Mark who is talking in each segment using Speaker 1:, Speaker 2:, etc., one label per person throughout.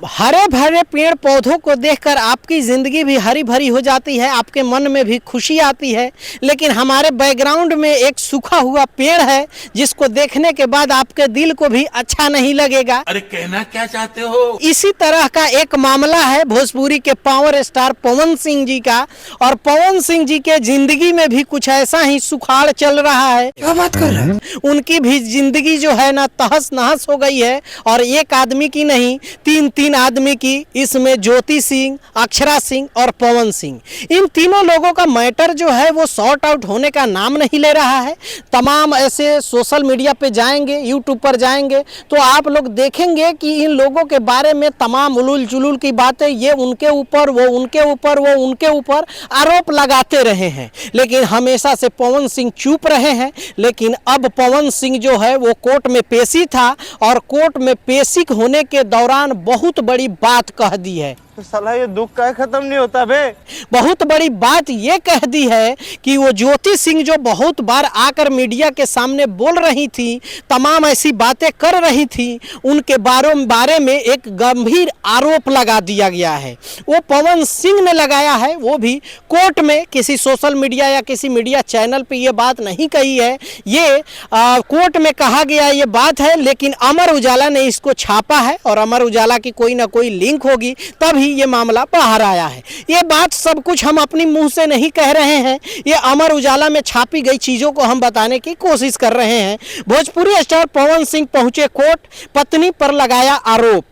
Speaker 1: हरे भरे पेड़ पौधों को देखकर आपकी ज़िंदगी भी हरी भरी हो जाती है, आपके मन में भी खुशी आती है। लेकिन हमारे बैकग्राउंड में एक सूखा हुआ पेड़ है जिसको देखने के बाद आपके दिल को भी अच्छा नहीं लगेगा।
Speaker 2: अरे कहना क्या चाहते हो?
Speaker 1: इसी तरह का एक मामला है भोजपुरी के पावर स्टार पवन सिंह जी का, और पवन सिंह जी के जिंदगी में भी कुछ ऐसा ही सुखाड़ चल रहा है।
Speaker 3: क्या बात कर रहे हैं?
Speaker 1: उनकी भी जिंदगी जो है ना तहस नहस हो गई है, और एक आदमी की नहीं तीन आदमी की। इसमें ज्योति सिंह, अक्षरा सिंह और पवन सिंह, इन तीनों लोगों का मैटर जो है वो सॉर्ट आउट होने का नाम नहीं ले रहा है। तमाम ऐसे सोशल मीडिया पे जाएंगे, यूट्यूब पर जाएंगे तो आप लोग देखेंगे कि इन लोगों के बारे में तमाम उलूल जुलूल की बातें, ये उनके ऊपर, वो उनके ऊपर, वो उनके ऊपर आरोप लगाते रहे हैं। लेकिन हमेशा से पवन सिंह चुप रहे हैं। लेकिन अब पवन सिंह जो है वो कोर्ट में पेशी था, और कोर्ट में पेशी होने के दौरान बहुत बड़ी बात कह दी है।
Speaker 3: तो साला ये दुख का खत्म नहीं होता बे।
Speaker 1: बहुत बड़ी बात ये कह दी है कि वो ज्योति सिंह जो बहुत बार आकर मीडिया के सामने बोल रही थी, तमाम ऐसी बातें कर रही थी, उनके बारे में एक गंभीर आरोप लगा दिया गया है। वो पवन सिंह ने लगाया है, वो भी कोर्ट में, किसी सोशल मीडिया या किसी मीडिया चैनल पे ये बात नहीं कही है। ये कोर्ट में कहा गया ये बात है, लेकिन अमर उजाला ने इसको छापा है, और अमर उजाला की कोई ना कोई लिंक होगी तभी ये मामला बाहर आया है। ये बात सब कुछ हम अपनी मुंह से नहीं कह रहे हैं, ये अमर उजाला में छापी गई चीजों को हम बताने की कोशिश कर रहे हैं। भोजपुरी स्टार पवन सिंह पहुंचे कोर्ट, पत्नी पर लगाया आरोप,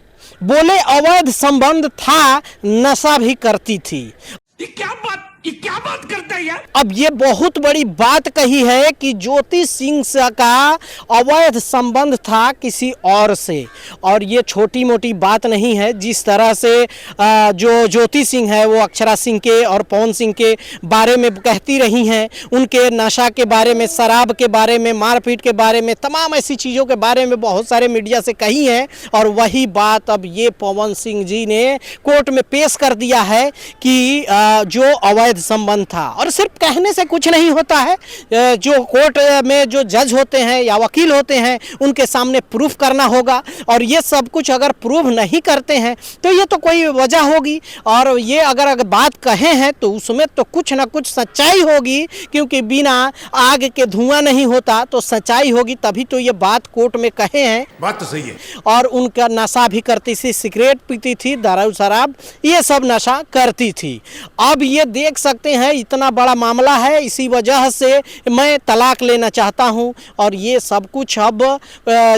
Speaker 1: बोले अवैध संबंध था, नशा भी करती थी।
Speaker 2: ये क्या बात करता है यार?
Speaker 1: अब ये बहुत बड़ी बात कही है कि ज्योति सिंह का अवैध संबंध था किसी और से, और ये छोटी मोटी बात नहीं है। जिस तरह से जो ज्योति सिंह है वो अक्षरा सिंह के और पवन सिंह के बारे में कहती रही हैं, उनके नशा के बारे में, शराब के बारे में, मारपीट के बारे में, तमाम ऐसी चीज़ों के बारे में बहुत सारे मीडिया से कही है। और वही बात अब ये पवन सिंह जी ने कोर्ट में पेश कर दिया है कि जो अवैध संबंध था। और सिर्फ कहने से कुछ नहीं होता है, जो कोर्ट में जो जज होते हैं या वकील होते हैं उनके सामने प्रूफ करना होगा, और ये सब कुछ अगर प्रूफ नहीं करते हैं तो ये तो कोई वजह होगी, और ये अगर बात कहे हैं तो उसमें तो कुछ ना कुछ सच्चाई होगी, क्योंकि बिना आग के धुआं नहीं होता, तो सच्चाई होगी तभी तो ये बात कोर्ट में कहे हैं।
Speaker 2: बात तो सही है।
Speaker 1: और उनका नशा भी करती थी, सिगरेट पीती थी, दारू शराब ये सब नशा करती थी। अब ये देख सकते हैं इतना बड़ा मामला है, इसी वजह से मैं तलाक लेना चाहता हूं, और ये सब कुछ अब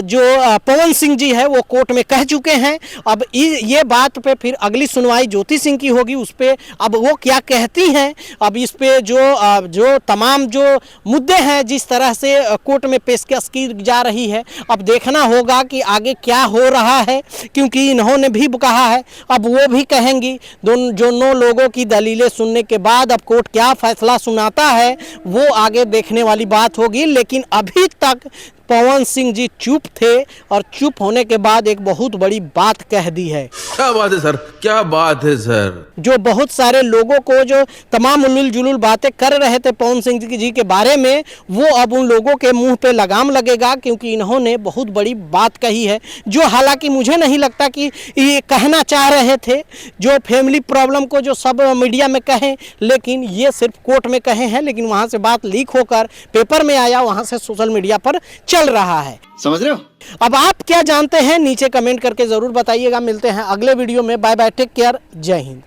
Speaker 1: जो पवन सिंह जी है वो कोर्ट में कह चुके हैं। अब ये बात पे फिर अगली सुनवाई ज्योति सिंह की होगी, उस पे अब वो क्या कहती हैं। अब इस पे जो तमाम जो मुद्दे हैं जिस तरह से कोर्ट में पेशकश की जा रही है, अब देखना होगा कि आगे क्या हो रहा है, क्योंकि इन्होंने भी कहा है, अब वो भी कहेंगी। दोनों लोगों की दलीलें सुनने के बाद अब कोर्ट क्या फैसला सुनाता है वो आगे देखने वाली बात होगी। लेकिन अभी तक पवन सिंह जी चुप थे, और चुप होने के बाद एक बहुत बड़ी बात कह दी है।
Speaker 2: क्या बात है सर, क्या बात है सर।
Speaker 1: जो बहुत सारे लोगों को जो तमाम उलूल जुलूल बातें कर रहे थे पवन सिंह जी के बारे में, वो अब उन लोगों के मुंह पे लगाम लगेगा, क्योंकि इन्होंने बहुत बड़ी बात कही है, जो हालांकि मुझे नहीं लगता कि ये कहना चाह रहे थे, जो फैमिली प्रॉब्लम को जो सब मीडिया में कहें, लेकिन ये सिर्फ कोर्ट में कहे हैं। लेकिन वहाँ से बात लीक होकर पेपर में आया, वहाँ से सोशल मीडिया पर चल रहा है।
Speaker 3: समझ रहे हो?
Speaker 1: अब आप क्या जानते हैं नीचे कमेंट करके जरूर बताइएगा। मिलते हैं अगले वीडियो में। बाय बाय, टेक केयर, जय हिंद।